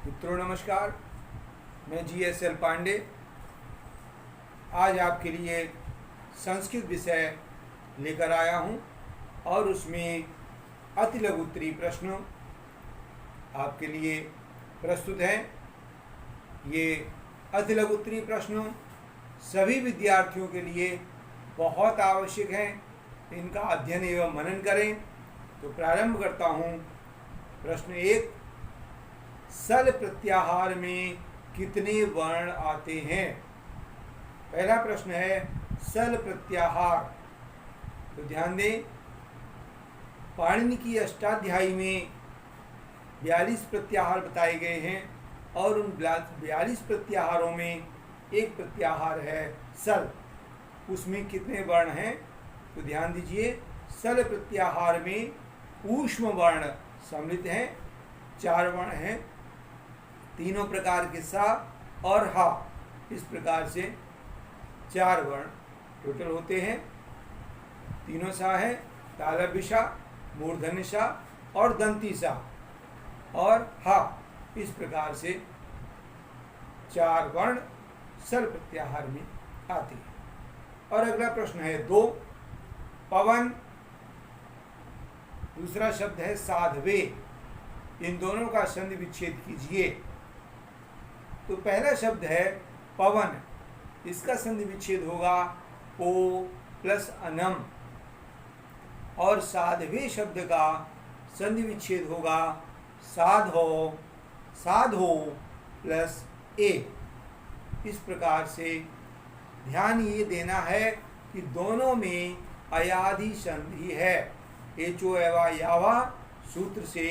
मित्रों नमस्कार, मैं GSL पांडे आज आपके लिए संस्कृत विषय लेकर आया हूं और उसमें अति लघु उत्तरीय प्रश्न आपके लिए प्रस्तुत हैं। ये अति लघु उत्तरीय प्रश्न सभी विद्यार्थियों के लिए बहुत आवश्यक हैं। इनका अध्ययन एवं मनन करें। तो प्रारंभ करता हूं। प्रश्न 1, सल प्रत्याहार में कितने वर्ण आते हैं? पहला प्रश्न है सल प्रत्याहार। तो ध्यान दें, पाणिनि की अष्टाध्यायी में 42 प्रत्याहार बताए गए हैं और उन 42 प्रत्याहारों में एक प्रत्याहार है सल। उसमें कितने वर्ण हैं? तो ध्यान दीजिए, सल प्रत्याहार में ऊष्म वर्ण सम्मिलित हैं, 4 वर्ण हैं। तीनों प्रकार के सा और हा, इस प्रकार से 4 वर्ण टोटल होते हैं। तीनों सा है तालव्य सा, मूर्धन्य सा और दंती सा, और हा, इस प्रकार से 4 वर्ण सल प्रत्याहार में आते हैं। और अगला प्रश्न है 2, पवन। दूसरा शब्द है साधवे। इन दोनों का संधि विच्छेद कीजिए। तो पहला शब्द है पवन, इसका संधि विच्छेद होगा पो प्लस अनम, और साधवे शब्द का संधि विच्छेद होगा साधो साधो प्लस ए। इस प्रकार से ध्यान ये देना है कि दोनों में अयादि संधि है। एचो एवा यावा सूत्र से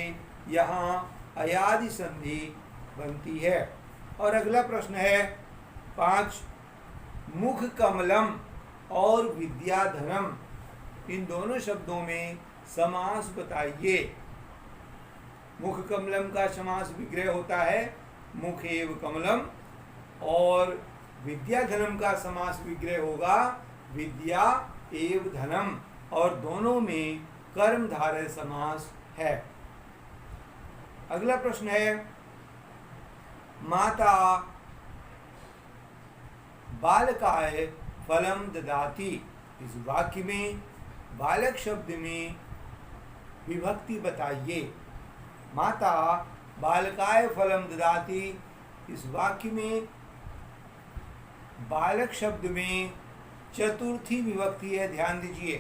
यहाँ अयादि संधि बनती है। और अगला प्रश्न है 5, मुख कमलम और विद्याधनम, इन दोनों शब्दों में समास बताइए। मुख कमलम का समास विग्रह होता है मुख एव कमलम, और विद्याधनम का समास विग्रह होगा विद्या एव धनम, और दोनों में कर्मधारय समास है। अगला प्रश्न है माता बालकाय फलम ददाति। इस वाक्य में बालक शब्द में विभक्ति बताइए। माता बालकाय फलम ददाति, इस वाक्य में बालक शब्द में चतुर्थी विभक्ति है। ध्यान दीजिए,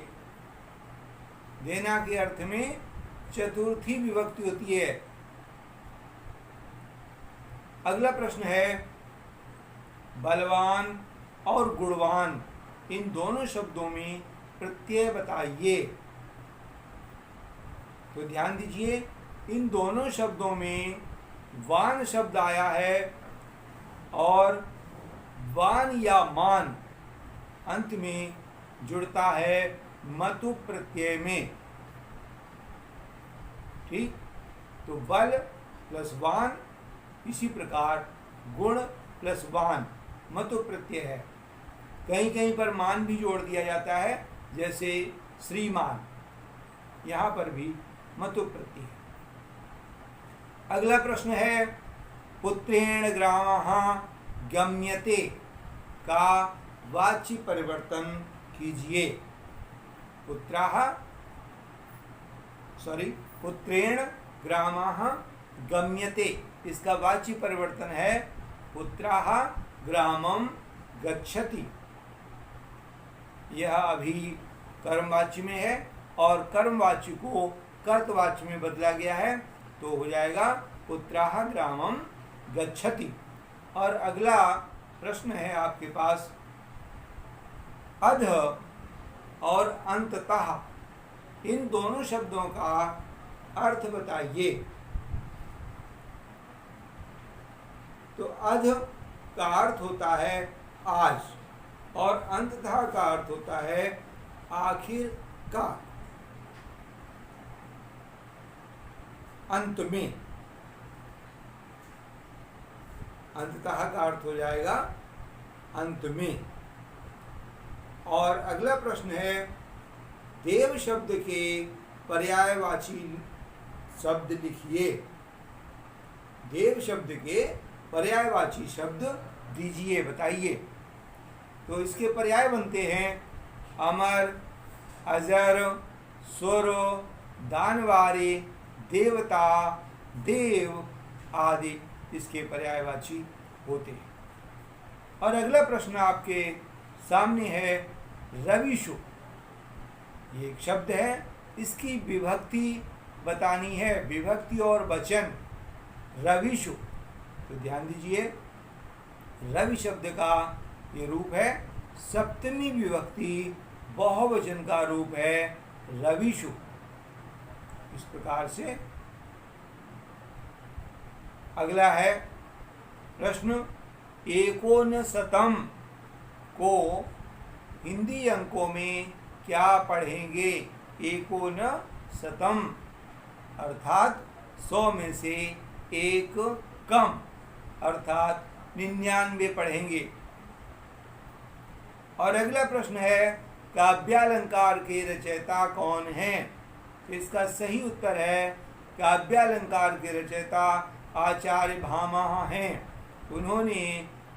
देना के अर्थ में चतुर्थी विभक्ति होती है। अगला प्रश्न है बलवान और गुणवान, इन दोनों शब्दों में प्रत्यय बताइए। तो ध्यान दीजिए, इन दोनों शब्दों में वान शब्द आया है और वान या मान अंत में जुड़ता है मतु प्रत्यय में। ठीक, तो बल प्लस वान, इसी प्रकार गुण प्लस वान मतु प्रत्यय है। कहीं कहीं पर मान भी जोड़ दिया जाता है, जैसे श्रीमान, यहाँ पर भी मतु प्रत्यय है। अगला प्रश्न है पुत्रेण ग्रामः गम्यते का वाच्य परिवर्तन कीजिए। पुत्रेण ग्रामः गम्यते, इसका वाच्य परिवर्तन है पुत्रः ग्रामं गच्छति। यह अभी कर्मवाच्य में है और कर्मवाच्य को कर्तवाच्य में बदला गया है, तो हो जाएगा पुत्रः ग्रामं गच्छति। और अगला प्रश्न है आपके पास अध और अंततः, इन दोनों शब्दों का अर्थ बताइए। तो अध का अर्थ होता है आज, और अंततः का अर्थ होता है आखिर का, अंत में। अंततः का अर्थ हो जाएगा अंत में। और अगला प्रश्न है देव शब्द के पर्यायवाची शब्द लिखिए। देव शब्द के पर्यायवाची शब्द दीजिए, बताइए। तो इसके पर्याय बनते हैं अमर, अजर, सुर, दानवारे, देवता, देव आदि इसके पर्यायवाची होते हैं। और अगला प्रश्न आपके सामने है रविशु। ये एक शब्द है, इसकी विभक्ति बतानी है, विभक्ति और वचन। रविशु, तो ध्यान दीजिए, रवि शब्द का ये रूप है सप्तमी विभक्ति, बहुवचन का रूप है रविशु। इस प्रकार से अगला है प्रश्न, एकोनशतम को हिंदी अंकों में क्या पढ़ेंगे? एकोनशतम अर्थात 100 में से एक कम, अर्थात 99 पढ़ेंगे। और अगला प्रश्न है, काव्यालंकार के रचयिता कौन हैं? इसका सही उत्तर है काव्यालंकार के रचयिता आचार्य भामह हैं। उन्होंने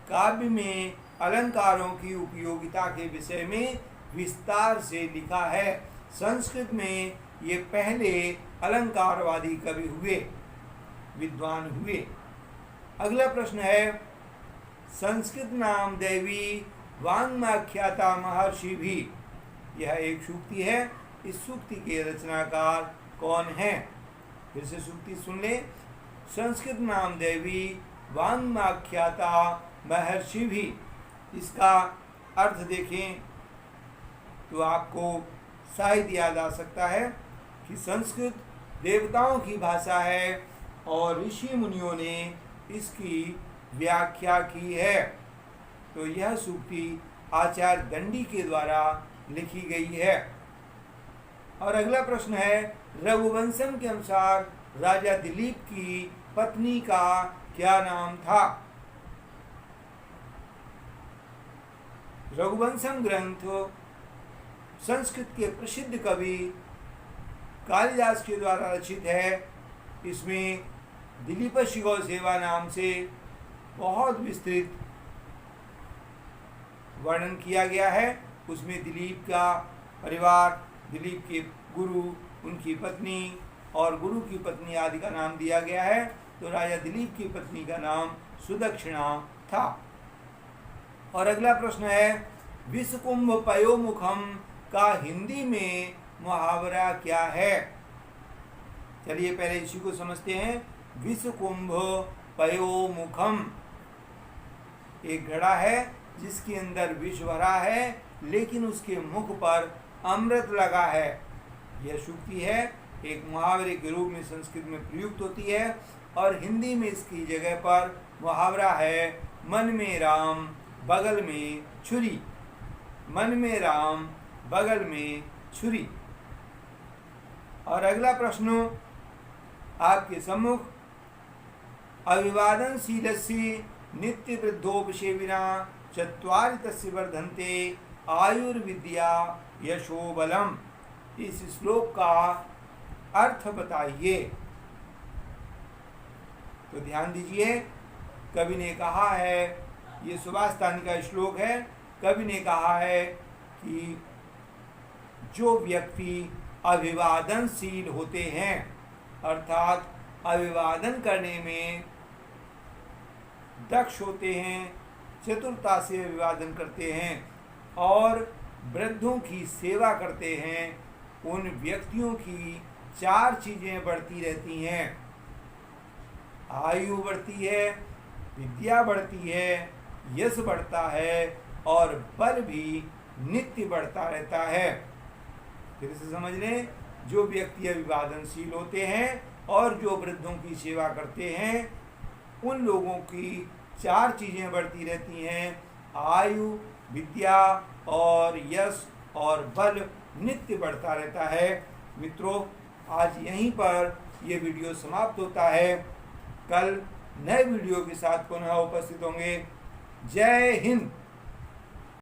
काव्य में अलंकारों की उपयोगिता के विषय में विस्तार से लिखा है। संस्कृत में ये पहले अलंकारवादी कवि हुए, विद्वान हुए। अगला प्रश्न है, संस्कृत नाम दैवी वाङ्माख्याता महर्षि भी, यह एक सूक्ति है। इस सूक्ति के रचनाकार कौन है? फिर से सूक्ति सुन ले। संस्कृत नाम दैवी वाङ्माख्याता महर्षि भी, इसका अर्थ देखें तो आपको शायद याद आ सकता है कि संस्कृत देवताओं की भाषा है और ऋषि मुनियों ने इसकी व्याख्या की है। तो यह सूक्ति आचार्य दंडी के द्वारा लिखी गई है। और अगला प्रश्न है, रघुवंशम के अनुसार राजा दिलीप की पत्नी का क्या नाम था? रघुवंशम ग्रंथ संस्कृत के प्रसिद्ध कवि कालिदास के द्वारा रचित है। इसमें दिलीप शिगो सेवा नाम से बहुत विस्तृत वर्णन किया गया है। उसमें दिलीप का परिवार, दिलीप के गुरु, उनकी पत्नी और गुरु की पत्नी आदि का नाम दिया गया है। तो राजा दिलीप की पत्नी का नाम सुदक्षिणा था। और अगला प्रश्न है, विषकुंभ पयोमुखम का हिंदी में मुहावरा क्या है? चलिए पहले इसी को समझते हैं। विषकुंभ पयोमुखम, एक घड़ा है जिसके अंदर विष भरा है, लेकिन उसके मुख पर अमृत लगा है। यह सूक्ति है, एक मुहावरे के रूप में संस्कृत में प्रयुक्त होती है। और हिंदी में इसकी जगह पर मुहावरा है, मन में राम बगल में छुरी। मन में राम बगल में छुरी। और अगला प्रश्न आपके सम्मुख, अभिवादनशीलस्य नित्य वृद्धोपसेविना चत्वारि तस्य वर्धन्ते आयुर्विद्या यशोबलम। इस श्लोक का अर्थ बताइए। तो ध्यान दीजिए, कवि ने कहा है, ये सुभाष तानी का श्लोक है। कवि ने कहा है कि जो व्यक्ति अभिवादनशील होते हैं, अर्थात अभिवादन करने में दक्ष होते हैं, चतुरता से अभिवादन करते हैं और वृद्धों की सेवा करते हैं, उन व्यक्तियों की 4 चीज़ें बढ़ती रहती हैं। आयु बढ़ती है, विद्या बढ़ती है, यश बढ़ता है और बल भी नित्य बढ़ता रहता है। फिर से समझ लें, जो व्यक्ति अभिवादनशील होते हैं और जो वृद्धों की सेवा करते हैं, उन लोगों की 4 चीज़ें बढ़ती रहती हैं। आयु, विद्या और यश और बल नित्य बढ़ता रहता है। मित्रों, आज यहीं पर ये वीडियो समाप्त होता है। कल नए वीडियो के साथ पुनः उपस्थित होंगे। जय हिंद।